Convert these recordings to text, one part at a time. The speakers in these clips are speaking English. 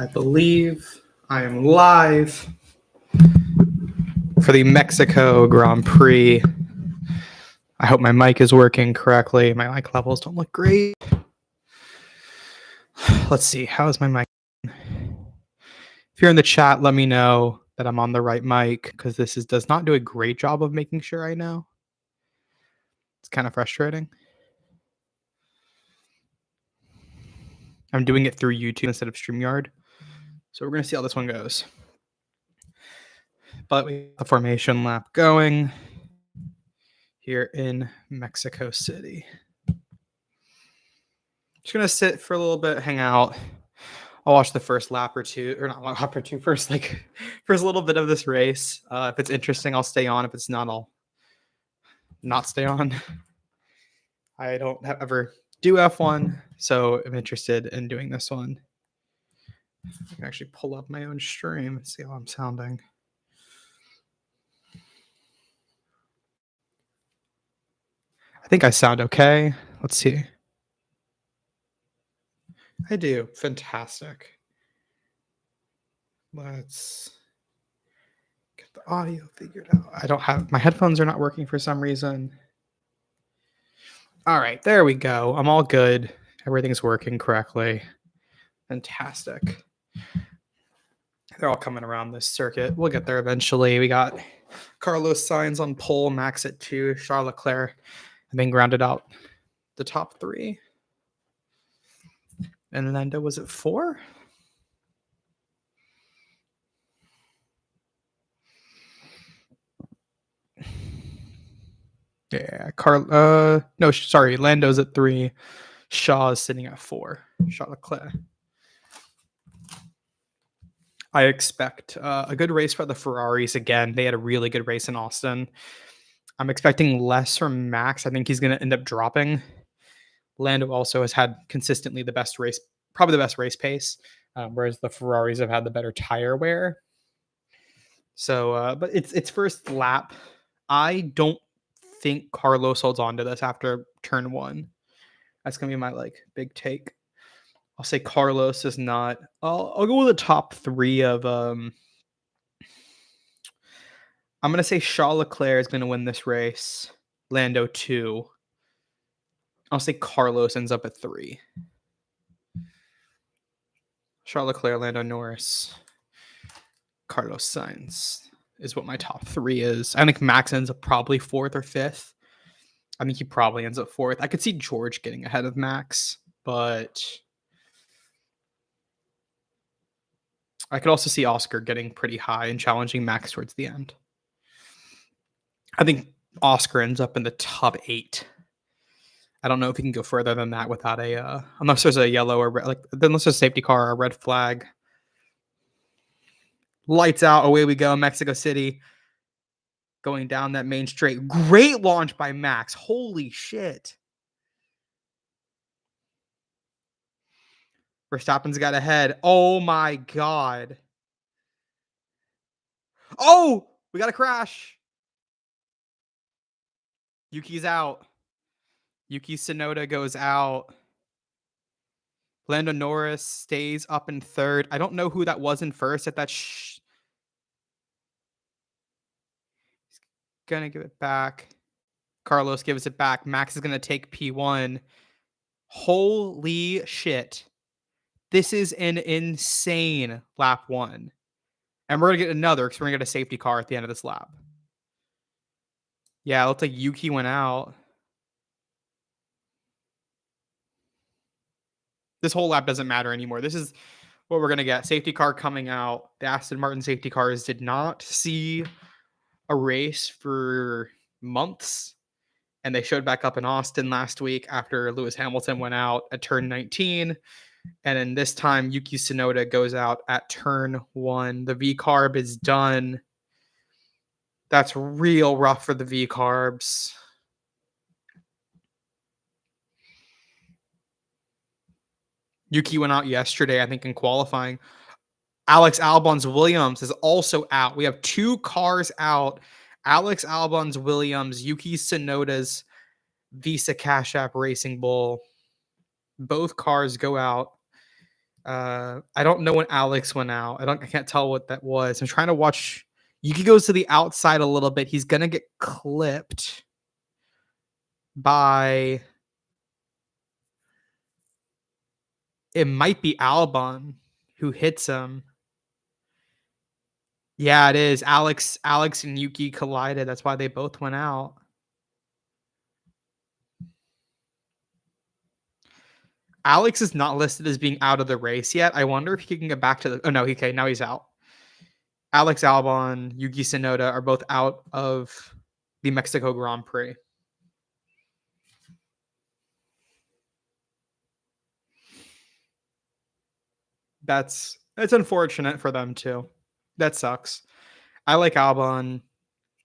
I believe I am live for the Mexico Grand Prix. I hope my mic is working correctly. My mic levels don't look great. Let's see. How is my mic? If you're in the chat, let me know that I'm on the right mic because this does not do a great job of making sure I know. It's kind of frustrating. I'm doing it through YouTube instead of StreamYard. So we're going to see how this one goes. But we have the formation lap going here in Mexico City. Just going to sit for a little bit, hang out. I'll watch the first lap or two, or not lap or two, first a little bit of this race. If it's interesting, I'll stay on. If it's not, I'll not stay on. I don't ever do F1, so I'm interested in doing this one. I can actually pull up my own stream and see how I'm sounding. I think I sound okay. Let's see. I do. Fantastic. Let's get the audio figured out. I don't have, my headphones are not working for some reason. All right, there we go. I'm all good. Everything's working correctly. Fantastic. They're all coming around this circuit. We'll get there eventually. We got Carlos Sainz on pole, Max at 2, Charles Leclerc, and then grounded out the top 3. And Lando was at 4? Yeah, Lando's at 3. Shaw's sitting at 4. Charles Leclerc. I expect a good race for the Ferraris again. They had a really good race in Austin. I'm expecting less from Max. I think he's going to end up dropping. Lando also has had consistently the best race, probably the best race pace, whereas the Ferraris have had the better tire wear. So, but it's first lap. I don't think Carlos holds on to this after turn 1. That's going to be my big take. I'll say Carlos is not. I'll go with the top 3 of. I'm going to say Charles Leclerc is going to win this race. Lando 2. I'll say Carlos ends up at 3. Charles Leclerc, Lando Norris, Carlos Sainz is what my top 3 is. I think Max ends up probably 4th or 5th. I think he probably ends up 4th. I could see George getting ahead of Max, but I could also see Oscar getting pretty high and challenging Max towards the end. I think Oscar ends up in the top 8. I don't know if he can go further than that without unless there's a yellow or red, unless there's a safety car or a red flag. Lights out, away we go, Mexico City. Going down that main straight. Great launch by Max. Holy shit. Verstappen's got ahead. Oh my God. Oh, we got a crash. Yuki's out. Yuki Tsunoda goes out. Lando Norris stays up in 3rd. I don't know who that was in 1st at that. He's going to give it back. Carlos gives it back. Max is going to take P1. Holy shit. This is an insane lap 1. And we're going to get another because we're going to get a safety car at the end of this lap. Yeah, it looks like Yuki went out. This whole lap doesn't matter anymore. This is what we're going to get. Safety car coming out. The Aston Martin safety cars did not see a race for months. And they showed back up in Austin last week after Lewis Hamilton went out at turn 19. And then this time, Yuki Tsunoda goes out at turn 1. The V-carb is done. That's real rough for the V-carbs. Yuki went out yesterday, I think, in qualifying. Alex Albon's Williams is also out. We have 2 cars out. Alex Albon's Williams, Yuki Tsunoda's Visa Cash App Racing Bull. Both cars go out. I don't know when Alex went out. I can't tell what that was. I'm trying to watch. Yuki goes to the outside a little bit. He's gonna get clipped by, it might be Albon who hits him. Yeah, it is. Alex and Yuki collided. That's why they both went out. Alex is not listed as being out of the race yet. I wonder if he can get back to the. Oh no, okay, now he's out. Alex Albon, Yuki Tsunoda are both out of the Mexico Grand Prix. That's unfortunate for them too. That sucks. I like Albon.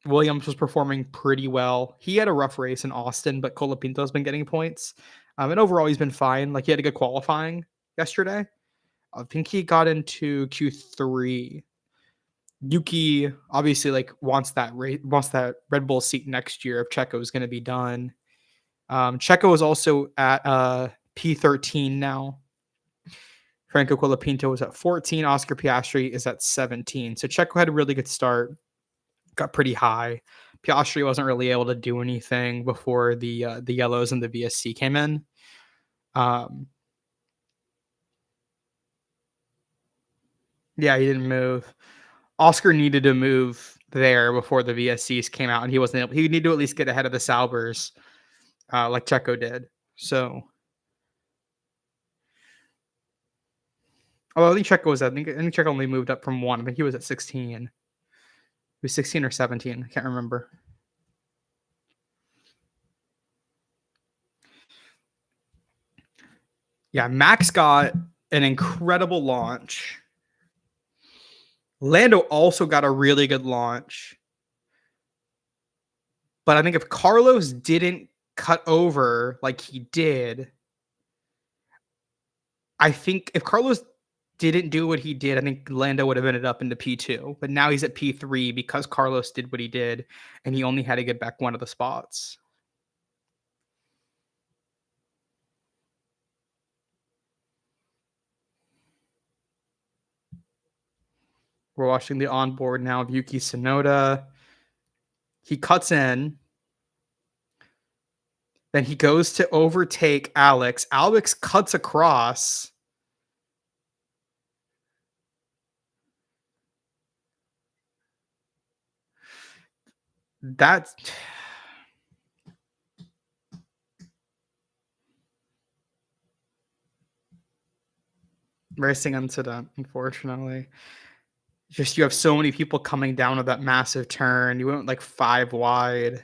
Williams was performing pretty well. He had a rough race in Austin, but Colapinto's been getting points. And overall, he's been fine. Like he had a good qualifying yesterday. I think he got into Q3. Yuki obviously like wants that Red Bull seat next year if Checo is going to be done. Checo is also at P13 now. Franco Colapinto was at 14. Oscar Piastri is at 17. So Checo had a really good start, got pretty high. Piastri wasn't really able to do anything before the yellows and the VSC came in. Yeah, he didn't move. Oscar needed to move there before the VSCs came out, and he wasn't able. He needed to at least get ahead of the Saubers, like Checo did. So, I think Checo was. I think Checo only moved up from one. I think he was at 16. He was 16 or 17. I can't remember. Yeah, Max got an incredible launch. Lando also got a really good launch. But I think if Carlos didn't cut over like he did, I think if Carlos didn't do what he did, I think Lando would have ended up into P2. But now he's at P3 because Carlos did what he did, and he only had to get back one of the spots. We're watching the onboard now of Yuki Tsunoda. He cuts in. Then he goes to overtake Alex. Alex cuts across. That's racing incident, unfortunately. Just you have so many people coming down to that massive turn. You went like 5 wide.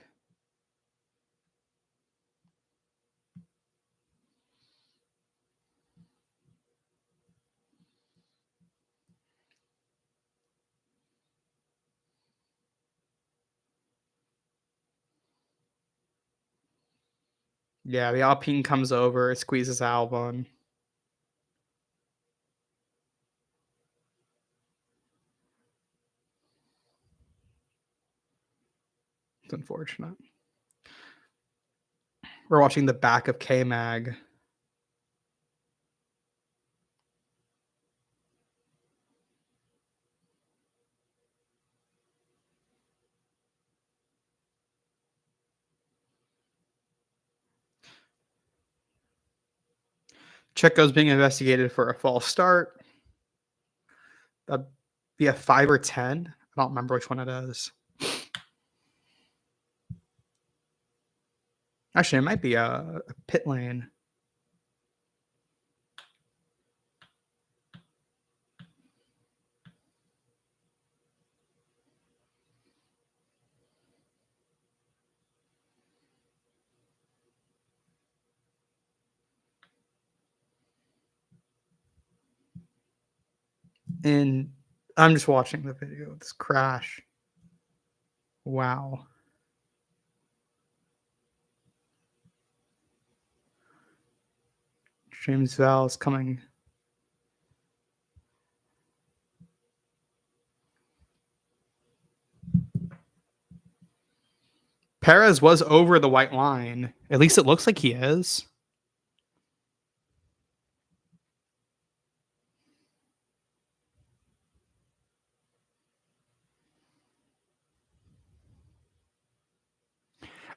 Yeah, the Alpine comes over, squeezes Albon. It's unfortunate. We're watching the back of K-Mag. Checo's being investigated for a false start. That'd be a 5 or 10. I don't remember which one it is. Actually, it might be a pit lane. And I'm just watching the video. This crash. Wow. James Val is coming. Perez was over the white line. At least it looks like he is.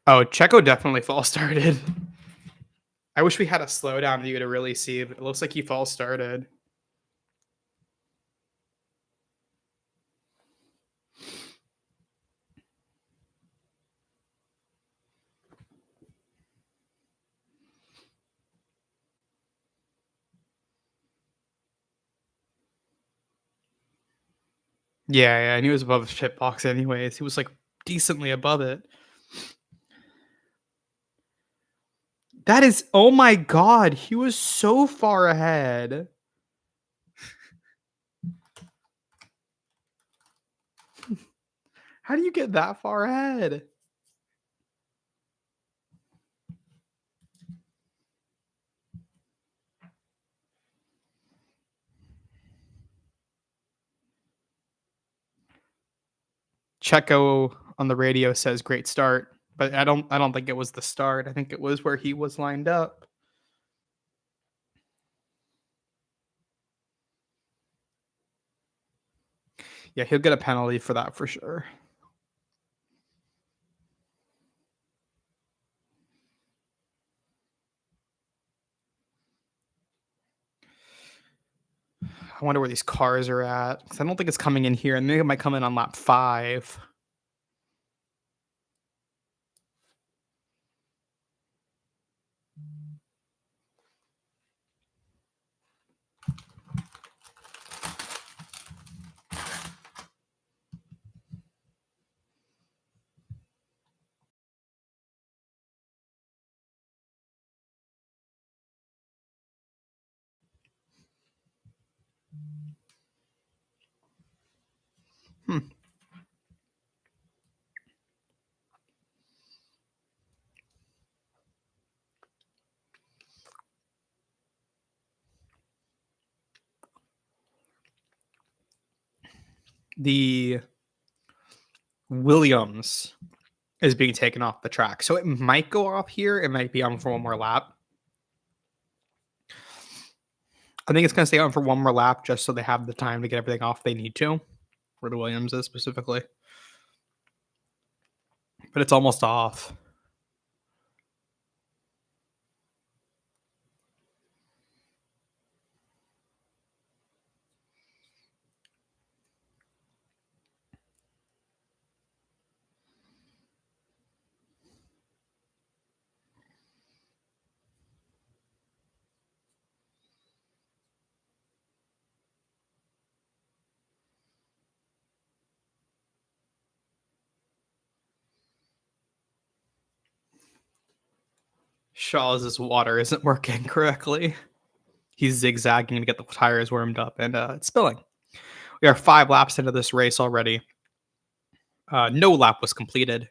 Oh, Checo definitely false started. I wish we had a slowdown view to really see, but it looks like he false started. Yeah, and he was above his pit box anyways. He was, like, decently above it. That is oh my god, he was so far ahead. How do you get that far ahead? Checo on the radio says great start, but I don't think it was the start. I think it was where he was lined up. Yeah, he'll get a penalty for that for sure. I wonder where these cars are at, 'cause I don't think it's coming in here, and maybe it might come in on lap 5. Hmm. The Williams is being taken off the track, so it might go off here, it might be on for one more lap. I think it's gonna stay on for one more lap just so they have the time to get everything off they need to, where the Williams is specifically. But it's almost off. Shaw's water isn't working correctly. He's zigzagging to get the tires warmed up, and it's spilling. We are 5 laps into this race already. No lap was completed.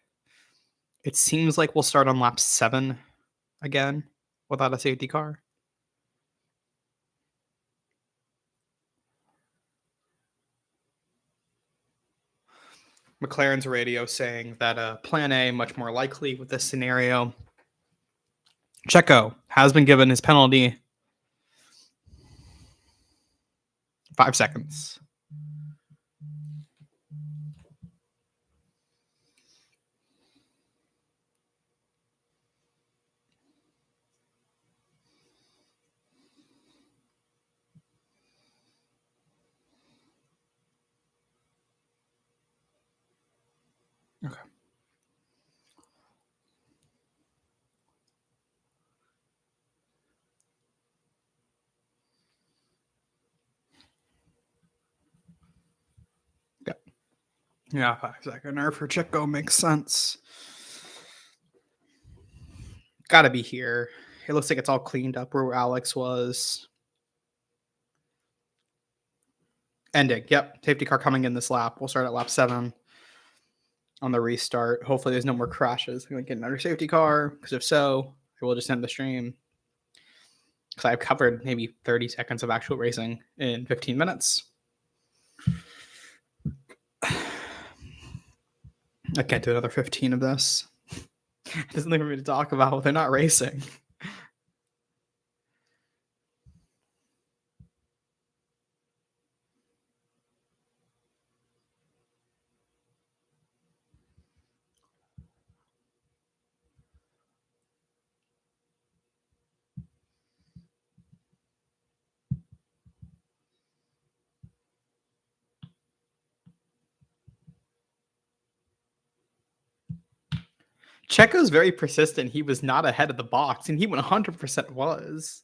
It seems like we'll start on lap 7 again without a safety car. McLaren's radio saying that plan A much more likely with this scenario. Checo has been given his penalty. 5 seconds. Okay. Yeah. Yeah, 5-second nerf for Checo makes sense. Gotta be here. It looks like it's all cleaned up where Alex was. Ending. Yep. Safety car coming in this lap. We'll start at lap 7 on the restart. Hopefully, there's no more crashes. I'm going to get another safety car because if so, I will just end the stream. Because I've covered maybe 30 seconds of actual racing in 15 minutes. I can't do another 15 of this. There's nothing for me to talk about. They're not racing. Checo's very persistent. He was not ahead of the box, and he 100% was.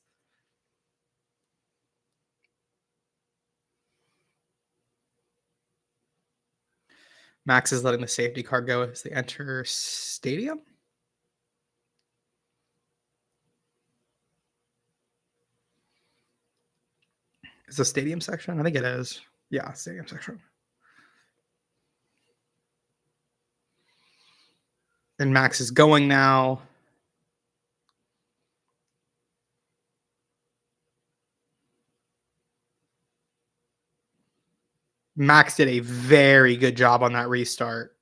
Max is letting the safety car go as they enter stadium. Is the stadium section? I think it is. Yeah, stadium section. And Max is going now. Max did a very good job on that restart.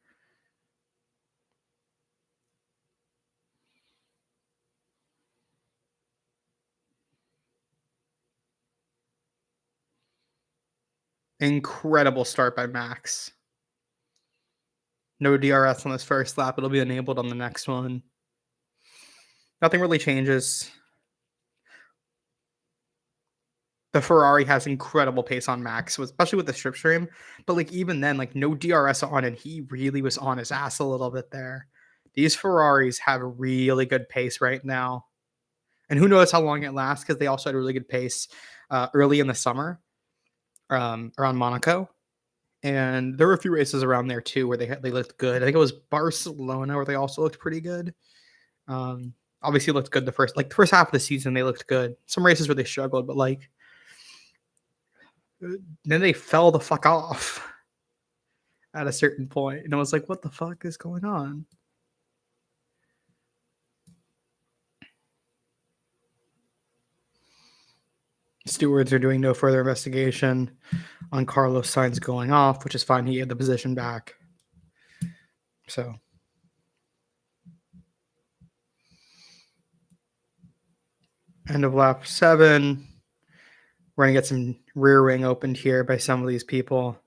Incredible start by Max. No DRS on this first lap. It'll be enabled on the next one. Nothing really changes. The Ferrari has incredible pace on Max, especially with the strip stream. But like even then, like no DRS on, and he really was on his ass a little bit there. These Ferraris have really good pace right now, and who knows how long it lasts because they also had really good pace early in the summer around Monaco, and there were a few races around there too where they looked good. I think it was Barcelona where they also looked pretty good. Obviously looked good the first half of the season. They looked good. Some races where they struggled, but like then they fell the fuck off at a certain point, and I was like, what the fuck is going on? Stewards are doing no further investigation on Carlos Sainz going off, which is fine. He had the position back. So end of lap 7. We're going to get some rear wing opened here by some of these people.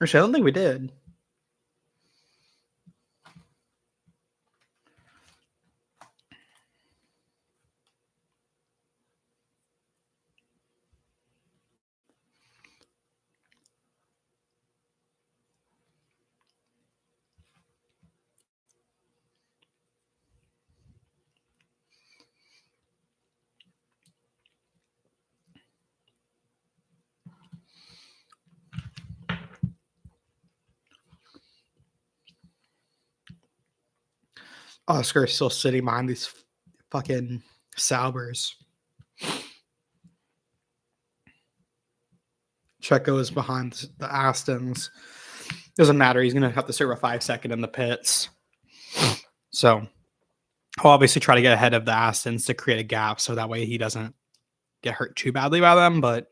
Actually, I don't think we did. Oscar is still sitting behind these fucking Saubers. Checo is behind the Astons. Doesn't matter. He's going to have to serve a 5-second in the pits. So I'll obviously try to get ahead of the Astons to create a gap so that way he doesn't get hurt too badly by them. But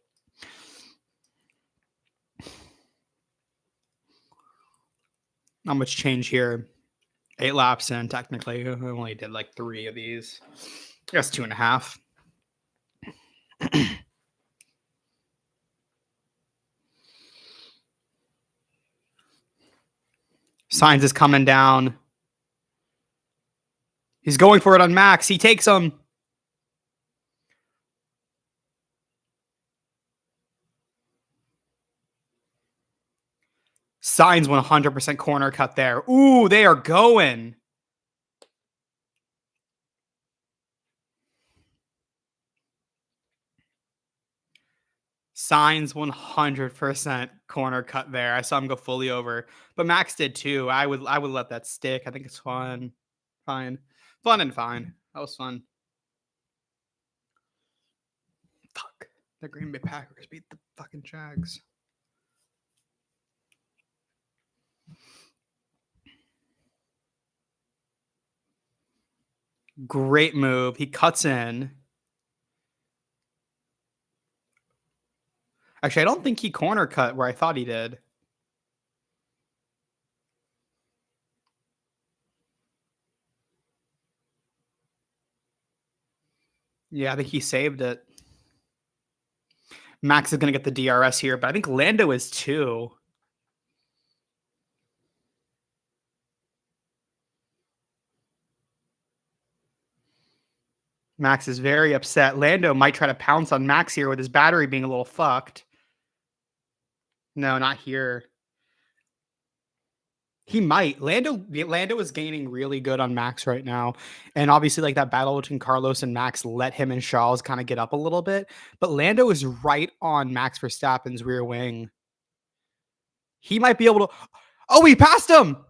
not much change here. 8 laps in, technically. I only did like 3 of these. I guess 2.5. Sainz is coming down. He's going for it on Max. He takes him. Sainz 100% corner cut there. Ooh, they are going. Sainz 100% corner cut there. I saw him go fully over, but Max did too. I would let that stick. I think it's fun. Fine. Fun and fine. That was fun. Fuck. The Green Bay Packers beat the fucking Jags. Great move. He cuts in. Actually, I don't think he corner cut where I thought he did. Yeah, I think he saved it. Max is going to get the DRS here, but I think Lando is too. Max is very upset. Lando might try to pounce on Max here with his battery being a little fucked. No, not here. He might. Lando is gaining really good on Max right now, and obviously, like, that battle between Carlos and Max let him and Charles kinda get up a little bit, but Lando is right on Max Verstappen's rear wing. He might be able to Oh, he passed him!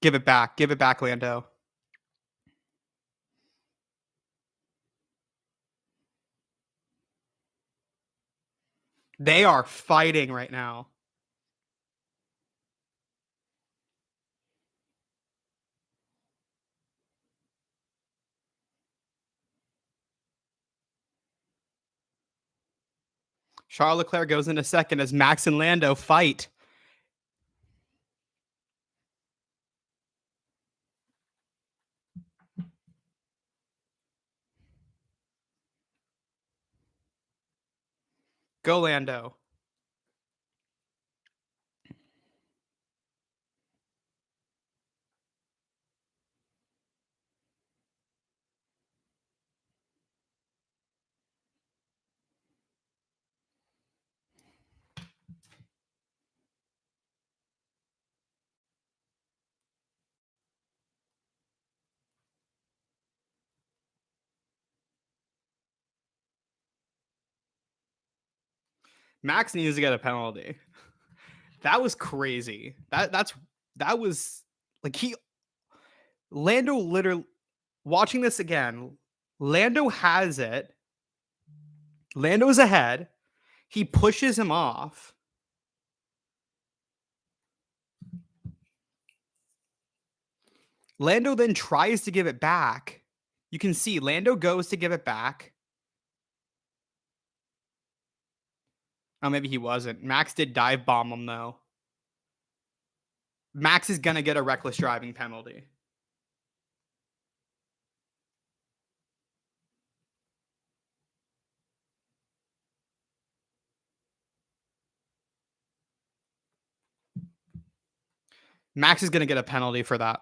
Give it back, Lando. They are fighting right now. Charles Leclerc goes into second as Max and Lando fight. Go, Lando. Max needs to get a penalty. That was crazy. That was like he Lando literally watching this again. Lando has it. Lando's ahead. He pushes him off. Lando then tries to give it back. You can see Lando goes to give it back. Oh, maybe he wasn't. Max did dive bomb him though. Max is gonna get a reckless driving penalty. Max is gonna get a penalty for that,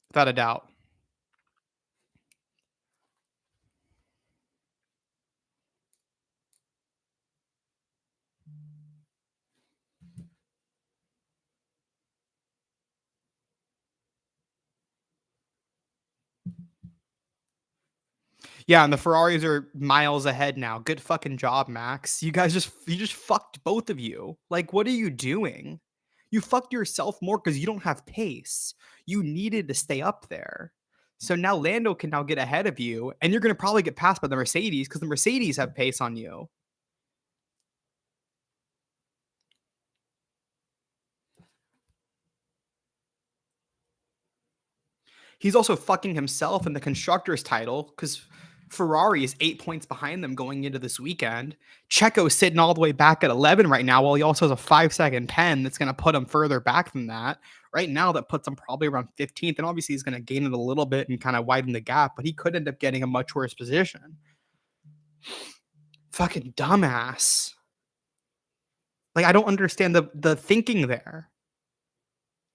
without a doubt. Yeah, and the Ferraris are miles ahead now. Good fucking job, Max. You just fucked both of you. Like, what are you doing? You fucked yourself more because you don't have pace. You needed to stay up there. So now Lando can now get ahead of you, and you're gonna probably get passed by the Mercedes because the Mercedes have pace on you. He's also fucking himself in the constructors title because Ferrari is 8 points behind them going into this weekend. Checo's sitting all the way back at 11 right now, while he also has a 5 second pen that's going to put him further back than that. Right now, that puts him probably around 15th, and obviously he's going to gain it a little bit and kind of widen the gap, but he could end up getting a much worse position. Fucking dumbass. Like, I don't understand the thinking there.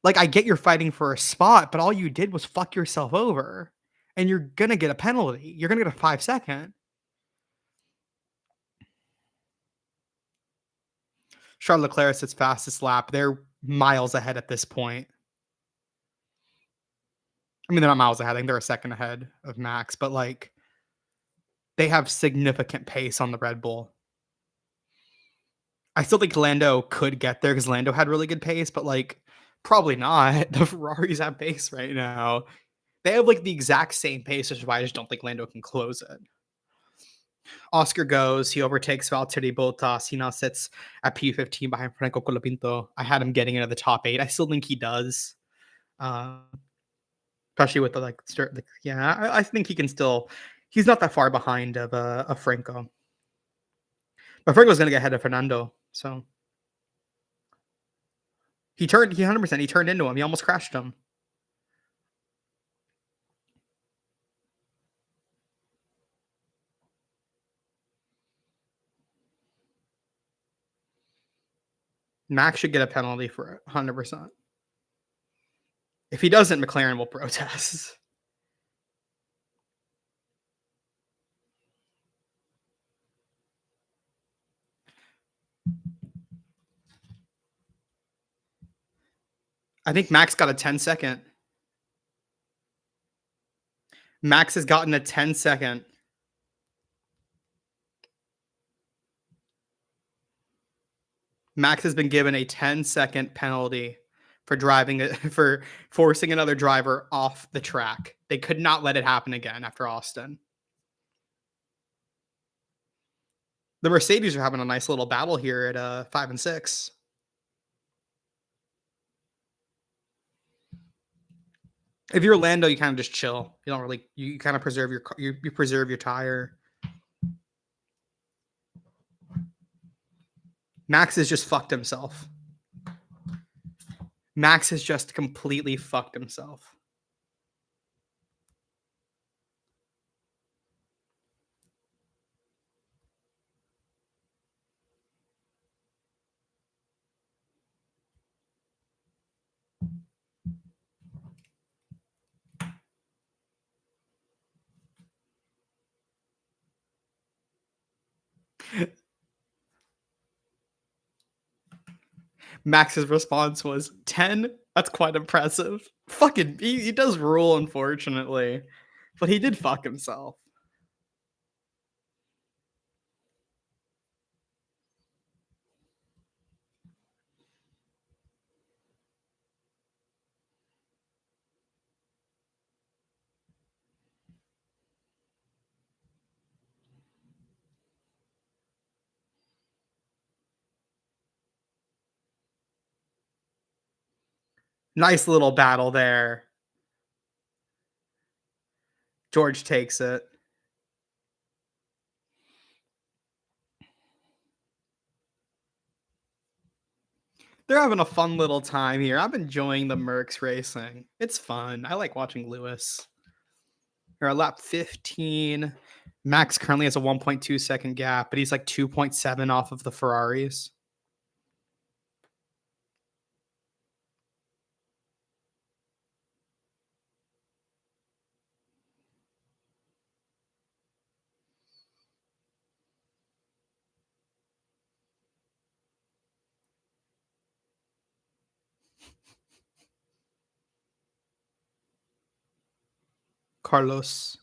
Like, I get you're fighting for a spot, but all you did was fuck yourself over, and you're gonna get a penalty. You're gonna get a 5 second. Charles Leclerc sits fastest lap. They're miles ahead at this point. I mean, they're not miles ahead. I think they're a second ahead of Max, but like they have significant pace on the Red Bull. I still think Lando could get there because Lando had really good pace, but like probably not. The Ferraris have pace right now. They have like the exact same pace, which is why I just don't think Lando can close it. Oscar goes, he overtakes Valtteri Bottas. He now sits at P15 behind Franco Colapinto. I had him getting into the top 8. I still think he does. Uh, Especially with the like start like yeah, I think he can still he's not that far behind of Franco. But Franco's gonna get ahead of Fernando. So he 100% he turned into him. He almost crashed him. Max should get a penalty for it, 100%. If he doesn't, McLaren will protest. I think Max got a 10-second. Max has gotten a 10-second. Max has been given a 10-second penalty for driving it for forcing another driver off the track. They could not let it happen again after Austin. The Mercedes are having a nice little battle here at 5 and 6. If you're Lando, you kind of just chill. You don't really you kind of preserve you preserve your tire. Max has just fucked himself. Max has just completely fucked himself. Max's response was 10. That's quite impressive. Fucking, he does rule, unfortunately, but he did fuck himself. Nice little battle there. George takes it. They're having a fun little time here. I'm enjoying the Mercs racing. It's fun. I like watching Lewis. They're at lap 15. Max currently has a 1.2 second gap, but he's like 2.7 off of the Ferraris. Carlos.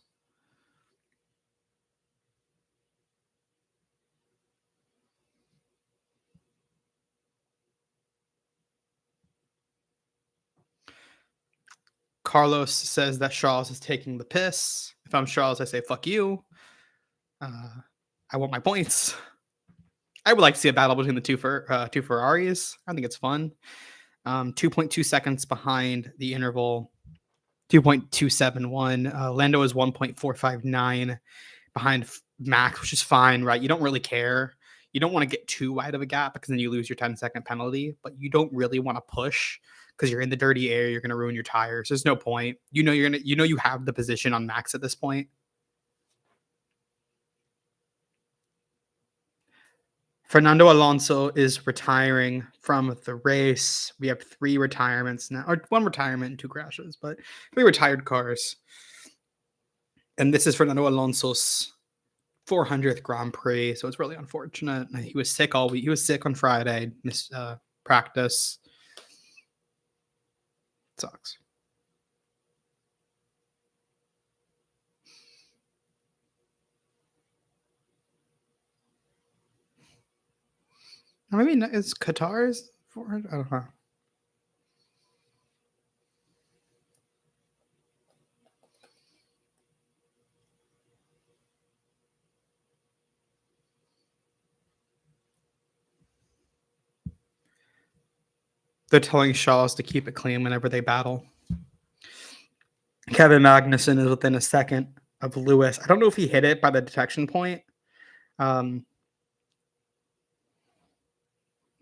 Carlos says that Charles is taking the piss. If I'm Charles, I say, fuck you. I want my points. I would like to see a battle between the two Ferraris. I think it's fun. 2.2 seconds behind the interval. 2.271. Lando is 1.459 behind Max, which is fine, right? You don't really care. You don't want to get too wide of a gap because then you lose your 10-second penalty, but you don't really want to push because you're in the dirty air. You're going to ruin your tires. There's no point. You have the position on Max at this point. Fernando Alonso is retiring from the race. We have 3 retirements now, or 1 retirement and 2 crashes, but 3 retired cars. And this is Fernando Alonso's 400th Grand Prix, so it's really unfortunate. He was sick all week. He was sick on Friday, missed practice. It sucks. Maybe it's Qatar's 400. I don't know. They're telling Shaws to keep it clean whenever they battle. Kevin Magnussen is within a second of Lewis. I don't know if he hit it by the detection point.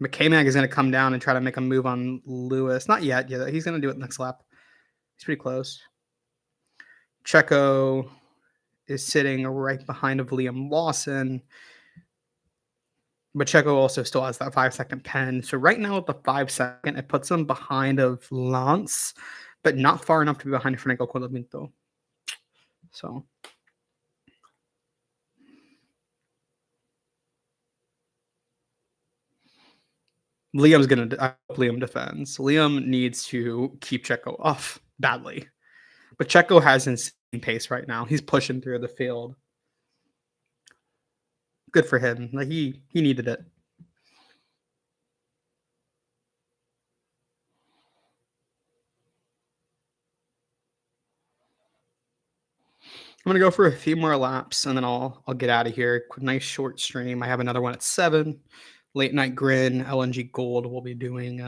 McKay-Mag is going to come down and try to make a move on Lewis. Not yet. Yeah, he's going to do it next lap. He's pretty close. Checo is sitting right behind of Liam Lawson. But Checo also still has that 5-second pen. So right now with the 5-second, it puts him behind of Lance, but not far enough to be behind Franco Colapinto. So I hope Liam defends. Liam needs to keep Checo off badly. But Checo has insane pace right now. He's pushing through the field. Good for him. Like he needed it. I'm gonna go for a few more laps and then I'll get out of here. Nice short stream. I have another one at 7. Late night grin, LNG Gold. We'll be doing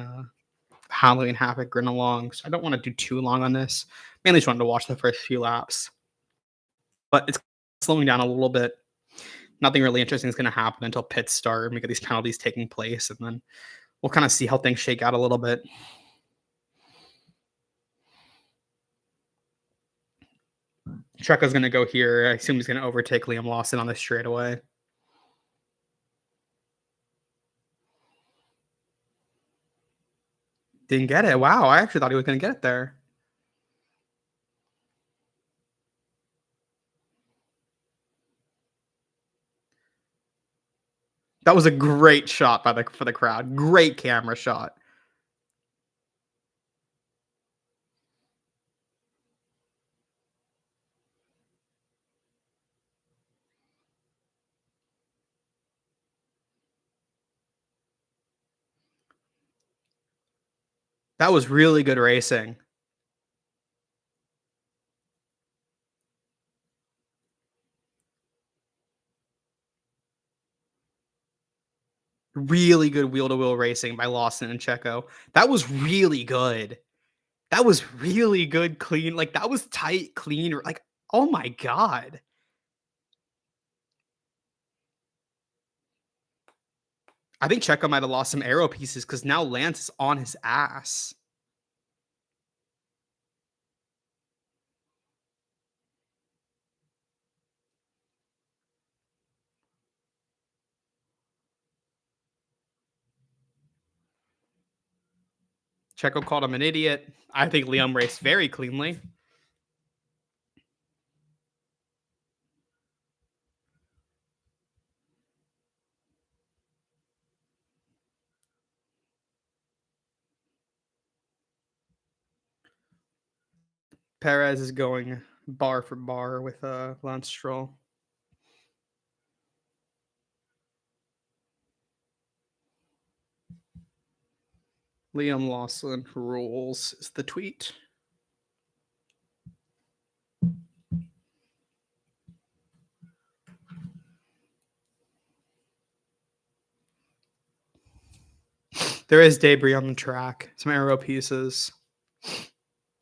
Halloween Havoc grin along. So I don't want to do too long on this. Mainly just wanted to watch the first few laps. But it's slowing down a little bit. Nothing really interesting is going to happen until pits start. We get these penalties taking place, and then we'll kind of see how things shake out a little bit. Checo's going to go here. I assume he's going to overtake Liam Lawson on this straightaway. Didn't get it. Wow, I actually thought he was going to get it there. That was a great shot for the crowd. Great camera shot. That was really good racing. Really good wheel-to-wheel racing by Lawson and Checo. That was really good. That was really good, clean. Like, that was tight, clean. Like, oh my God. I think Checo might have lost some aero pieces because now Lance is on his ass. Checo called him an idiot. I think Liam raced very cleanly. Perez is going bar for bar with Lance Stroll. Liam Lawson rules is the tweet. There is debris on the track, some aero pieces.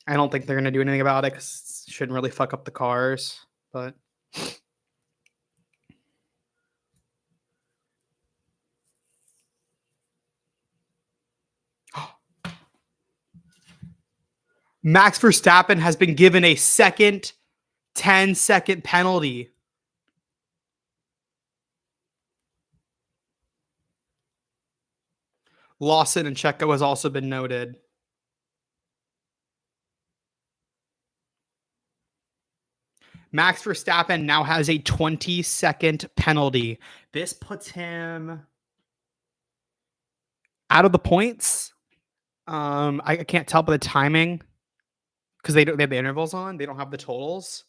I don't think they're going to do anything about it because it shouldn't really fuck up the cars, but Max Verstappen has been given a second 10-second penalty. Lawson and Checo has also been noted. Max Verstappen now has a 20-second penalty. This puts him out of the points. I can't tell by the timing because they have the intervals on. They don't have the totals.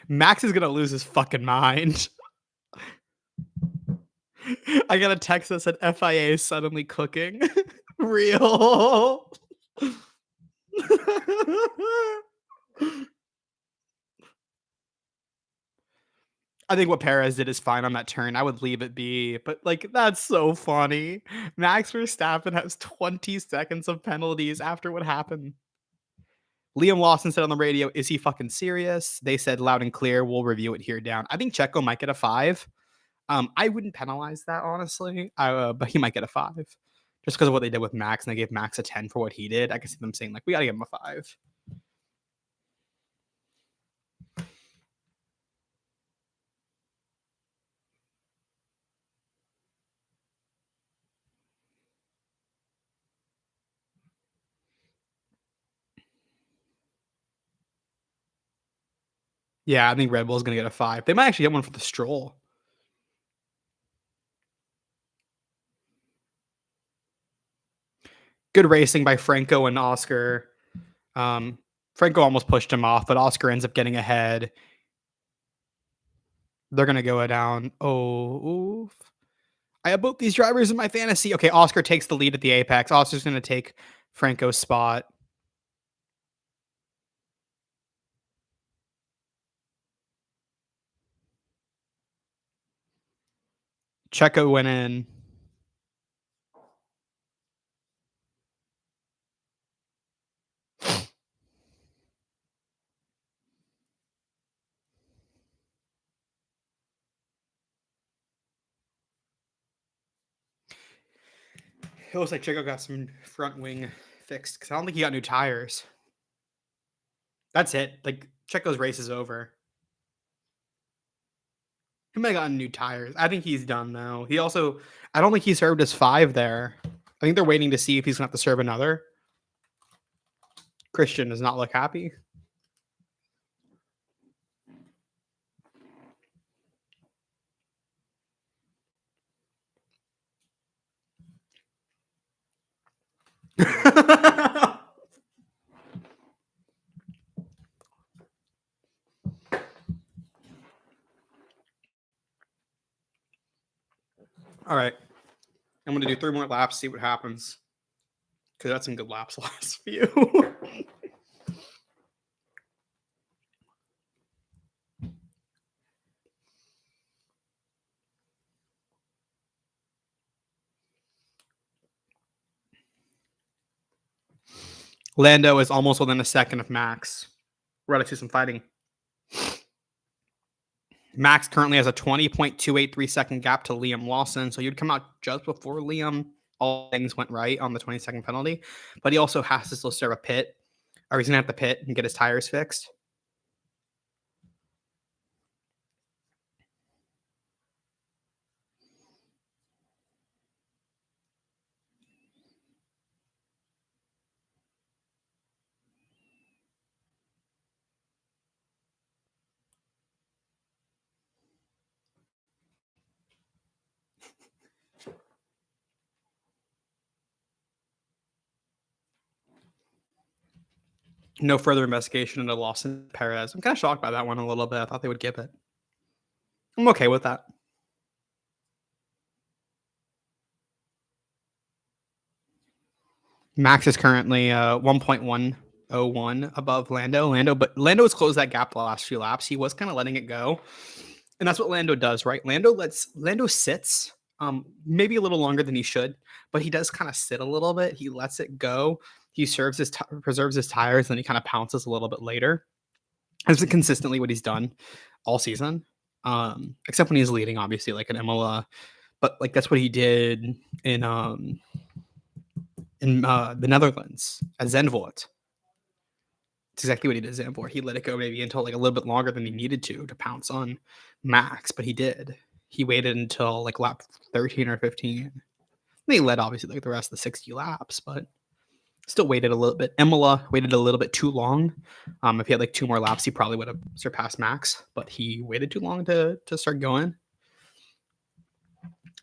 Max is gonna lose his fucking mind. I got a text that said FIA is suddenly cooking. Real. I think what Perez did is fine on that turn. I would leave it be, but like that's so funny. Max Verstappen has 20 seconds of penalties after what happened. Liam Lawson said on the radio, "Is he fucking serious?" They said loud and clear, "We'll review it here down." I think Checo might get a 5. I wouldn't penalize that honestly, but he might get a 5 just because of what they did with Max, and they gave Max a 10 for what he did. I can see them saying like, "We got to give him a 5." Yeah, I think Red Bull's gonna get a 5. They might actually get one for the Stroll. Good racing by Franco and Oscar. Um, Franco almost pushed him off, but Oscar ends up getting ahead. They're gonna go down. Oh, oof. I have both these drivers in my fantasy. Okay, Oscar takes the lead at the apex. Oscar's gonna take Franco's spot. Checo went in. It looks like Checo got some front wing fixed because I don't think he got new tires. That's it. Like Checo's race is over. He might have gotten new tires. I think he's done now. He also, I don't think he served his 5 there. I think they're waiting to see if he's gonna have to serve another. Christian does not look happy. All right. I'm going to do 3 more laps, see what happens. Because that's some good laps last few. Lando is almost within a second of Max. We're about to see some fighting. Max currently has a 20.283 second gap to Liam Lawson. So you'd come out just before Liam. All things went right on the 20-second penalty. But he also has to still serve a pit. Or he's going to have to pit and get his tires fixed. No further investigation into Lawson Perez. I'm kind of shocked by that one a little bit. I thought they would give it. I'm okay with that. Max is currently 1.101 above Lando. But Lando has closed that gap the last few laps. He was kind of letting it go. And that's what Lando does, right? Lando sits maybe a little longer than he should, but he does kind of sit a little bit. He lets it go. He preserves his tires, and he kind of pounces a little bit later. That's consistently what he's done all season, except when he's leading, obviously, like an Imola. But like that's what he did in the Netherlands at Zandvoort. It's exactly what he did at Zandvoort. He let it go maybe until like a little bit longer than he needed to pounce on Max, but he did. He waited until like lap 13 or 15. And he led obviously like the rest of the 60 laps, but still waited a little bit. Imola waited a little bit too long. If he had like 2 more laps, he probably would have surpassed Max, but he waited too long to start going.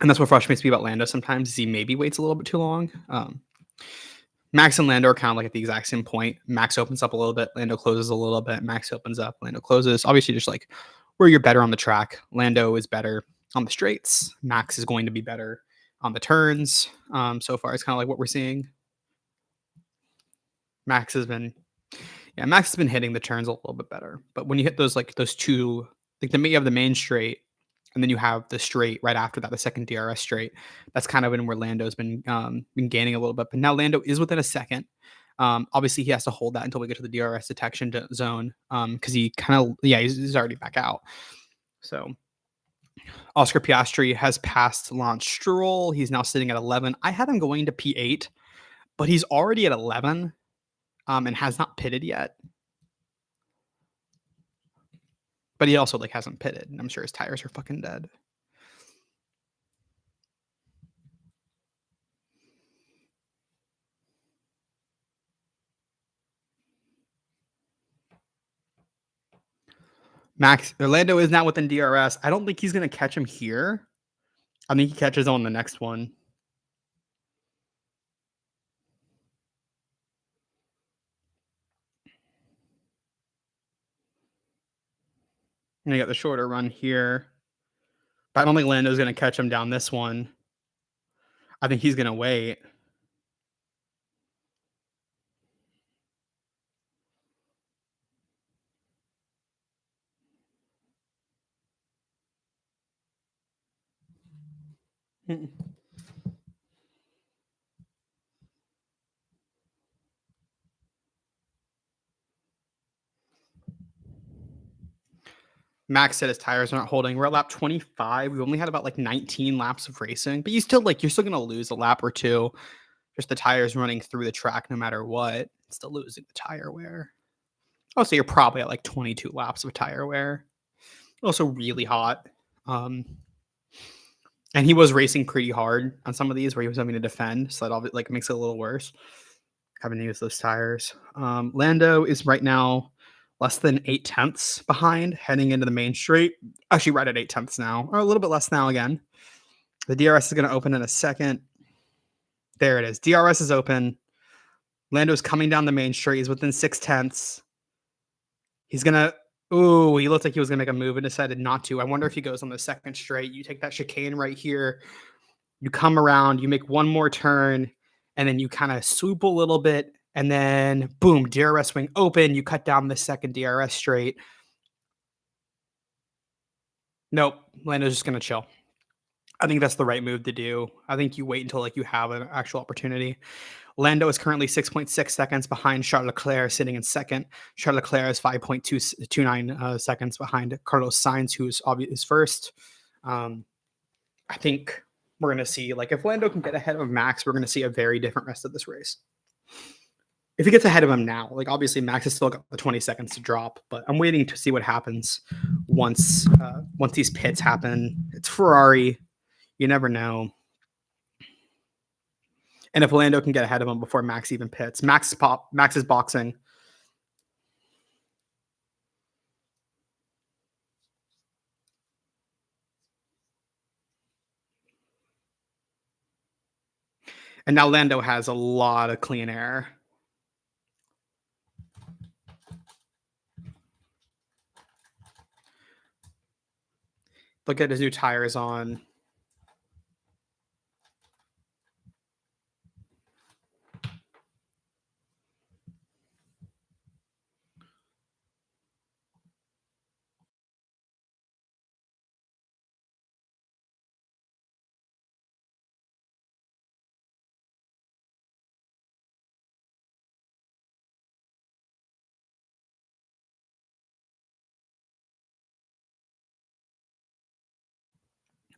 And that's what frustrates me about Lando sometimes is he maybe waits a little bit too long. Max and Lando are kind of like at the exact same point. Max opens up a little bit, Lando closes a little bit. Max opens up, Lando closes. Obviously, just like where you're better on the track. Lando is better on the straights. Max is going to be better on the turns. So far, it's kind of like what we're seeing. Max has been hitting the turns a little bit better. But when you hit those two, like you have the main straight, and then you have the straight right after that, the second DRS straight. That's kind of where Lando's been gaining a little bit. But now Lando is within a second. Obviously, he has to hold that until we get to the DRS detection zone because he he's already back out. So Oscar Piastri has passed Lance Stroll. He's now sitting at 11. I had him going to P8, but he's already at 11 and has not pitted yet. But he also hasn't pitted, and I'm sure his tires are fucking dead. Max Orlando is now within DRS. I don't think he's gonna catch him here. I think he catches on the next one. And you got the shorter run here. But I don't think Lando's gonna catch him down this one. I think he's gonna wait. Max said his tires are not holding. We're at lap 25. We only had about like 19 laps of racing, but you're still gonna lose a lap or two. Just the tires running through the track no matter what. Still losing the tire wear. Oh, so you're probably at like 22 laps of tire wear. Also really hot. Um, and he was racing pretty hard on some of these where he was having to defend, so that like makes it a little worse having to use those tires. Lando is right now less than 8 tenths behind heading into the main straight. Actually, right at 8 tenths now, or a little bit less now again. The DRS is going to open in a second. There it is. DRS is open. Lando's coming down the main straight. He's within 6 tenths. He's going to. Ooh, he looked like he was going to make a move and decided not to. I wonder if he goes on the second straight. You take that chicane right here. You come around. You make one more turn. And then you kind of swoop a little bit. And then, boom, DRS wing open. You cut down the second DRS straight. Nope. Lando's just going to chill. I think that's the right move to do. I think you wait until like you have an actual opportunity. Lando is currently 6.6 seconds behind Charles Leclerc, sitting in second. Charles Leclerc is 5.29 seconds behind Carlos Sainz, who's obviously first. I think we're going to see, like, if Lando can get ahead of Max, we're going to see a very different rest of this race. If he gets ahead of him now, like, obviously Max has still got the 20 seconds to drop, but I'm waiting to see what happens once these pits happen. It's Ferrari. You never know. And if Lando can get ahead of him before Max even pits, Max is boxing. And now Lando has a lot of clean air. Look at his new tires on.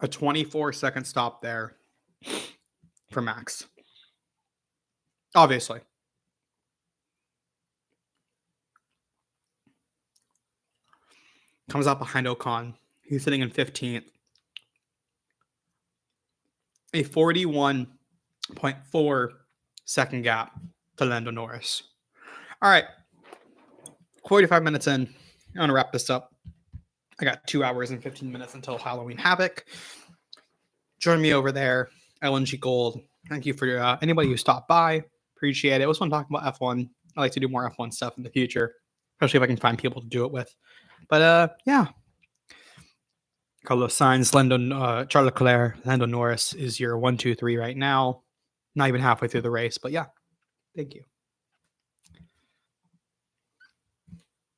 A 24-second stop there for Max. Obviously. Comes out behind Ocon. He's sitting in 15th. A 41.4 second gap to Lando Norris. All right. 45 minutes in. I'm going to wrap this up. I got 2 hours and 15 minutes until Halloween Havoc. Join me over there, LNG Gold. Thank you for anybody who stopped by. Appreciate it. It was fun talking about F1. I like to do more F1 stuff in the future, especially if I can find people to do it with. But yeah. Carlos Sainz, Charles Leclerc, Lando Norris is your 1, 2, 3 right now. Not even halfway through the race, but yeah. Thank you.